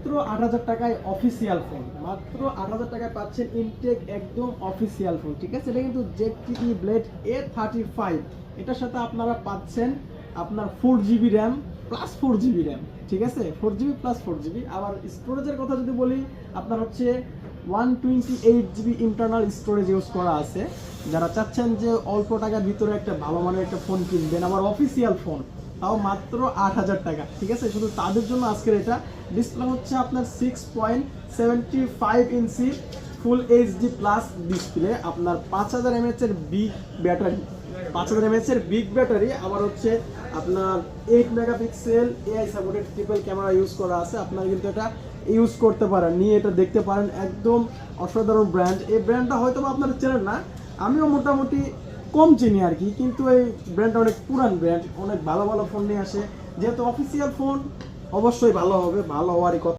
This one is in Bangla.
মাত্র ৮,০০০ টাকায় অফিসিয়াল ফোন, মাত্র ৮,০০০ টাকায় পাচ্ছেন ইনটেক একদম অফিসিয়াল ফোন, ঠিক আছে। এটা কিন্তু ZTE ব্লেড A35, এটার সাথে আপনারা পাচ্ছেন আপনার 4GB RAM plus 4GB RAM, ঠিক আছে, 4GB প্লাস 4GB। আবার স্টোরেজের কথা যদি বলি, আপনার হচ্ছে 128GB ইন্টারনাল স্টোরেজ ইউজ করা আছে। যারা চাচ্ছেন যে অল্প টাকার ভিতরে একটা ভালো মানের একটা ফোন কিনবেন, আমার অফিসিয়াল ফোন, তাও মাত্র ৮,০০০ টাকা, ঠিক আছে, শুধু তাদের জন্য আজকের এটা। ডিসপ্লে হচ্ছে আপনার 6.75 ইঞ্চি ফুল এইচডি প্লাস ডিসপ্লে, আপনার 5000 mAh এর বিগ ব্যাটারি, 5000 mAh এর বিগ ব্যাটারি। আবার হচ্ছে আপনার 8 megapixel AI supported triple camera use করা আছে। আপনারা কিন্তু এটা ইউজ করতে পারেন, নিয়ে এটা দেখতে পারেন, একদম অসাধারণ ব্র্যান্ড। এই ব্র্যান্ডটা হয়তো আপনারা চেনেন না, আমিও মোটামুটি কম চিনি আর কি, কিন্তু এই ব্র্যান্ডটা অনেক পুরান ব্র্যান্ড, অনেক ভালো ভালো ফোন নিয়ে আসে। যেহেতু অফিসিয়াল ফোন, অবশ্যই ভালো হবে, ভালো হওয়ারই কথা।